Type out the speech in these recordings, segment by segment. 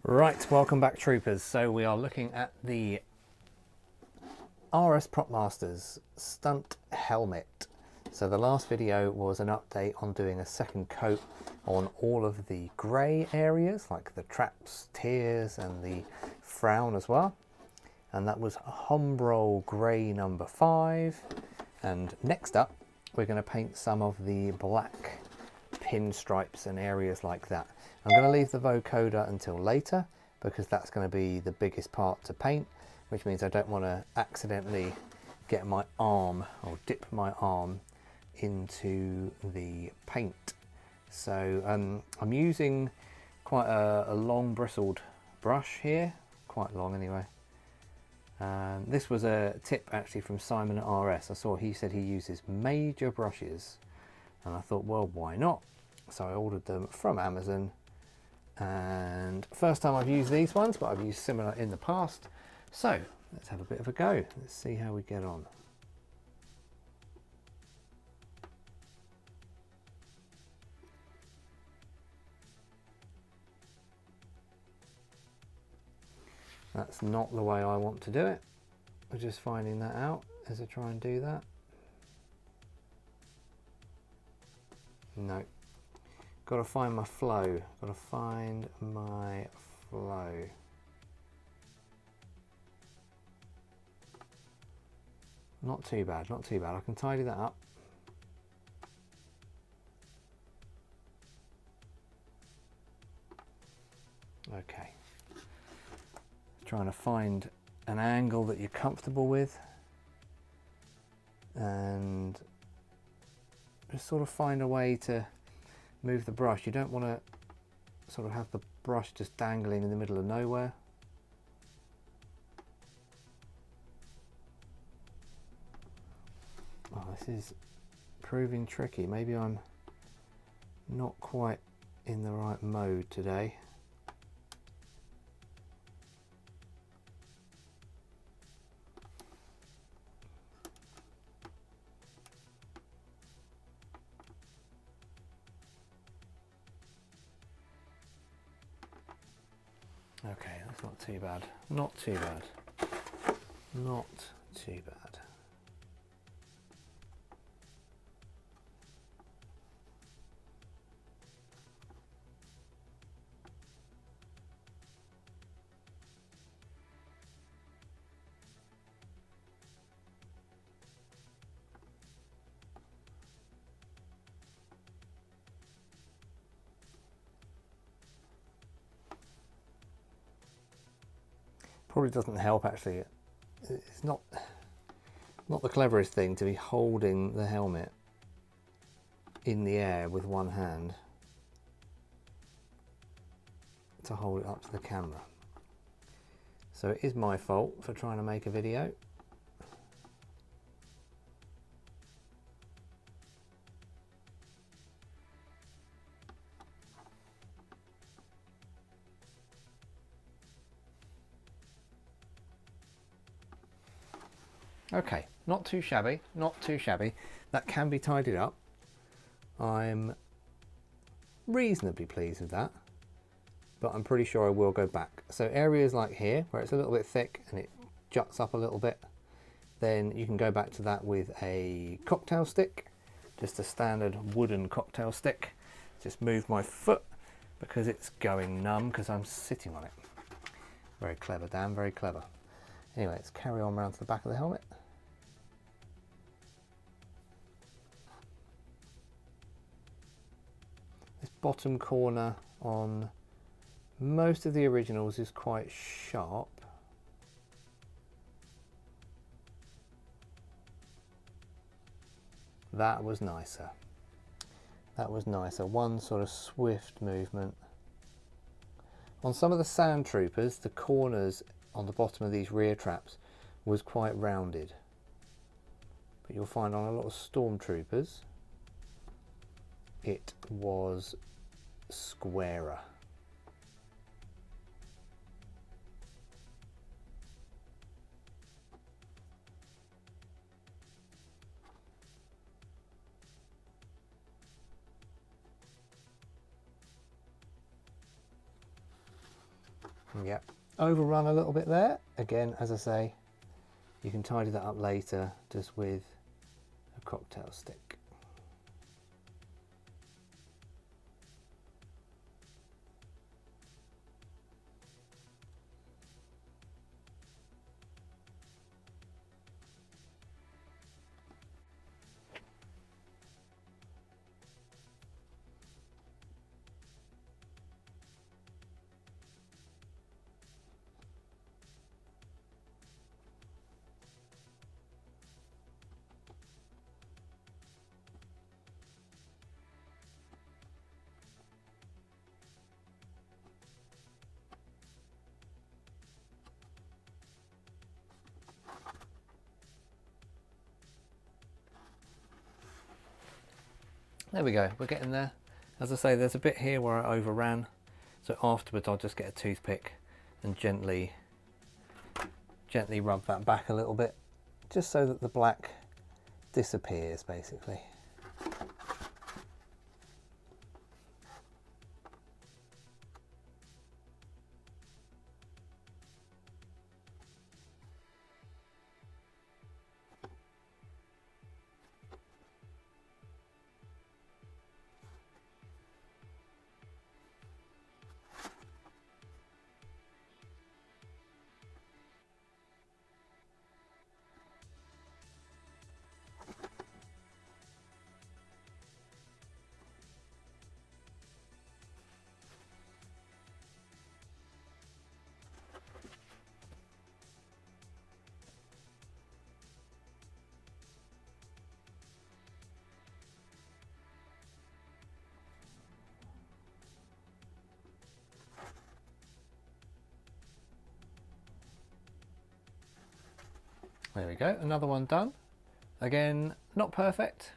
Right, welcome back troopers. So we are looking at the RS Prop Masters stunt helmet. So the last video was an update on doing a second coat on all of the grey areas, like the traps, tears and the frown as well. And that was Humbrol Grey number 5. And next up, we're going to paint some of the black pinstripes and areas like that. I'm going to leave the vocoder until later because that's going to be the biggest part to paint, which means I don't want to accidentally get my arm or dip my arm into the paint. So I'm using quite a long bristled brush here, quite long anyway. This was a tip actually from Simon at RS. I saw he said he uses major brushes and I thought, well, why not? So I ordered them from Amazon, and first time I've used these ones, but I've used similar in the past. So let's have a bit of a go. Let's see how we get on. That's not the way I want to do it. I'm just finding that out as I try and do that. No. Got to find my flow. Got to find my flow. Not too bad, not too bad. I can tidy that up. Okay. Trying to find an angle that you're comfortable with and just sort of find a way to move the brush. You don't want to sort of have the brush just dangling in the middle of nowhere. Oh, this is proving tricky. Maybe I'm not quite in the right mode today. Okay, that's not too bad. Not too bad. Not too bad. Probably doesn't help actually. It's not the cleverest thing to be holding the helmet in the air with one hand to hold it up to the camera. So it is my fault for trying to make a video. Okay, not too shabby, not too shabby. That can be tidied up. I'm reasonably pleased with that, but I'm pretty sure I will go back. So areas like here, where it's a little bit thick and it juts up a little bit, then you can go back to that with a cocktail stick, just a standard wooden cocktail stick. Just move my foot because it's going numb because I'm sitting on it. Very clever, Dan, very clever. Anyway, let's carry on around to the back of the helmet. This bottom corner on most of the originals is quite sharp. That was nicer. That was nicer. One sort of swift movement. On some of the sand troopers, the corners on the bottom of these rear traps was quite rounded. But you'll find on a lot of stormtroopers, it was squarer. Yep, overrun a little bit there. Again, as I say, you can tidy that up later just with a cocktail stick. There we go, we're getting there. As I say, there's a bit here where I overran, so afterwards I'll just get a toothpick and gently rub that back a little bit, just so that the black disappears basically. There we go, another one done. Again, not perfect.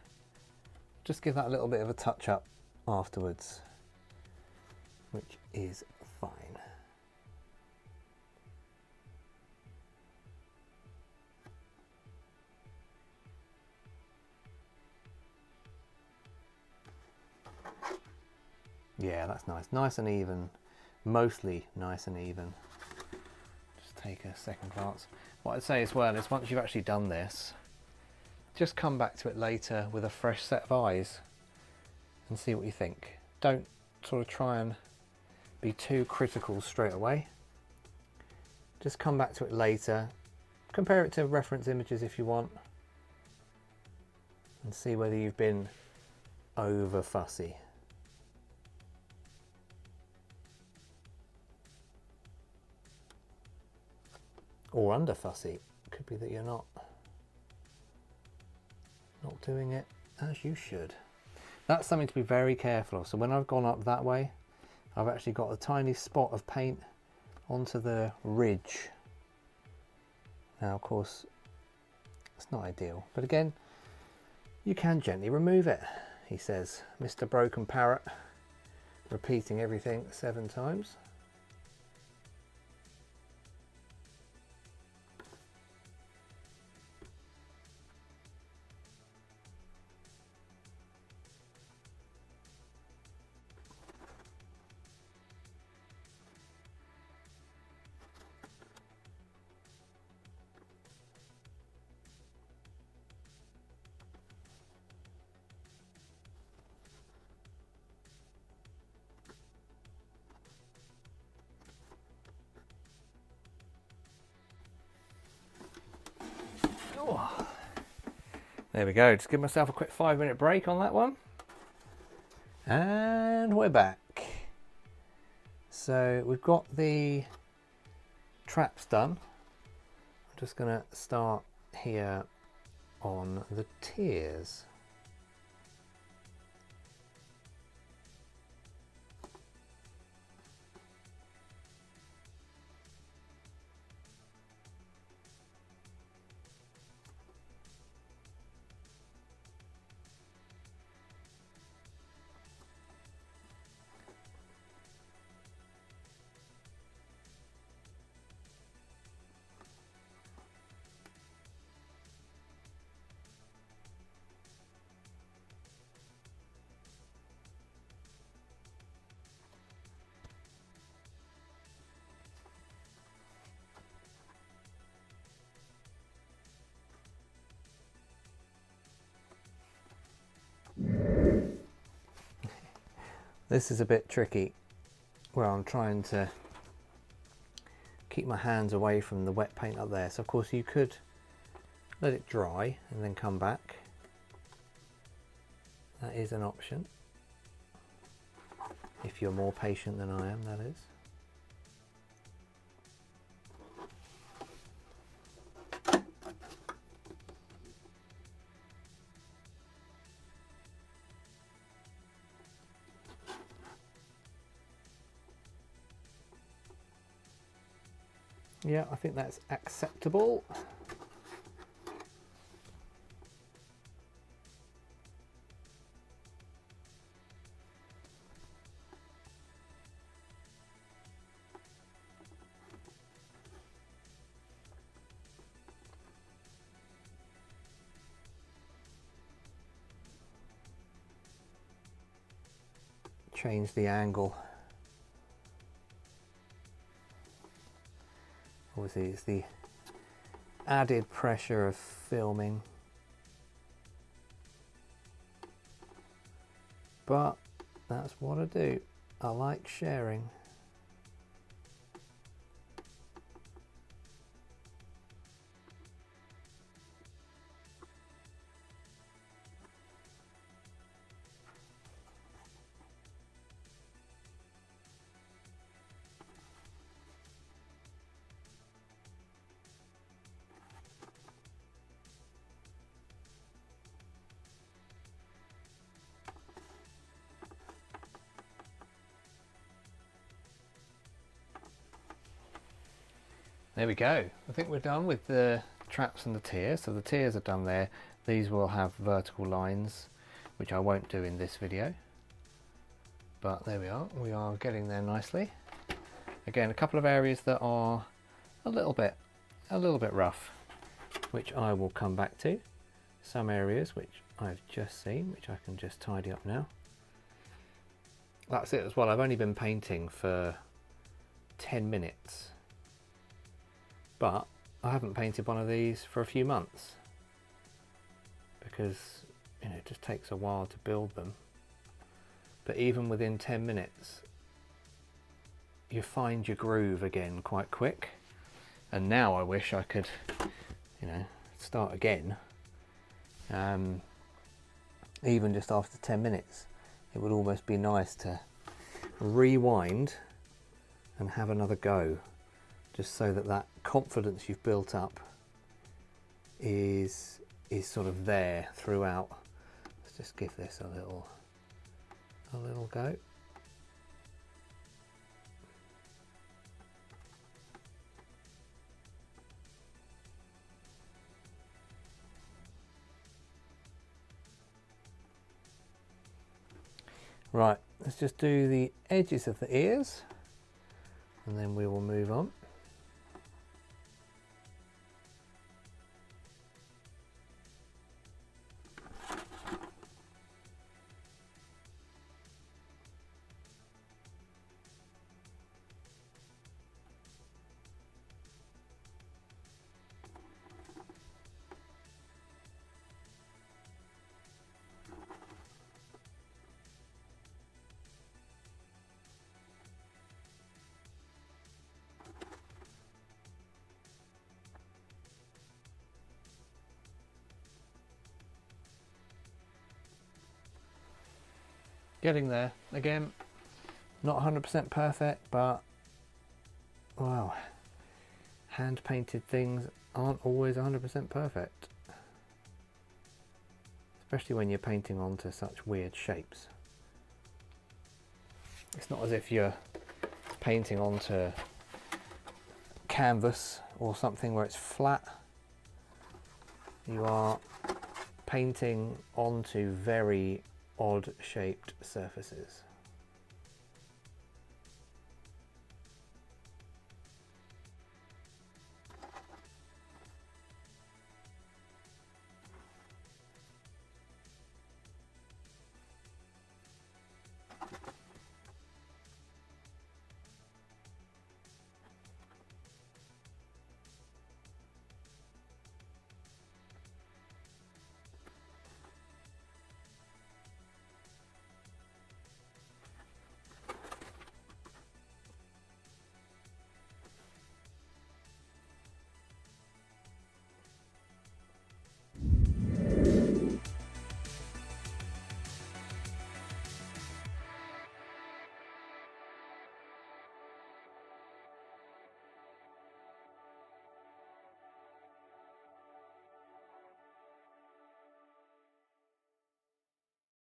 Just give that a little bit of a touch up afterwards, which is fine. Yeah, that's nice. Nice and even. Mostly nice and even. Just take a second glance. What I'd say as well is once you've actually done this, just come back to it later with a fresh set of eyes and see what you think. Don't sort of try and be too critical straight away. Just come back to it later. Compare it to reference images if you want. And see whether you've been over fussy. Or under fussy. Could be that you're not doing it as you should. That's something to be very careful of. So when I've gone up that way, I've actually got a tiny spot of paint onto the ridge. Now of course it's not ideal, but again you can gently remove it, he says, Mr. Broken Parrot, repeating everything 7 times. There we go, just give myself a quick 5-minute break on that one. And we're back. So we've got the traps done. I'm just going to start here on the tiers. This is a bit tricky where I'm trying to keep my hands away from the wet paint up there. So of course you could let it dry and then come back. That is an option. If you're more patient than I am, that is. Yeah, I think that's acceptable. Change the angle. Obviously it's the added pressure of filming, but that's what I do. I like sharing. There we go. I think we're done with the traps and the tiers. So the tiers are done there. These will have vertical lines, which I won't do in this video. But there we are. We are getting there nicely. Again, a couple of areas that are a little bit rough, which I will come back to. Some areas which I've just seen, which I can just tidy up now. That's it as well. I've only been painting for 10 minutes. But I haven't painted one of these for a few months because, you know, it just takes a while to build them. But even within 10 minutes, you find your groove again quite quick. And now I wish I could, you know, start again. Even just after 10 minutes, it would almost be nice to rewind and have another go. Just so that that confidence you've built up is sort of there throughout. Let's just give this a little go. Right, let's just do the edges of the ears and then we will move on. Getting there. Again, not 100% perfect, but wow, hand painted things aren't always 100% perfect, especially when you're painting onto such weird shapes. It's not as if you're painting onto canvas or something where it's flat. You are painting onto very odd shaped surfaces.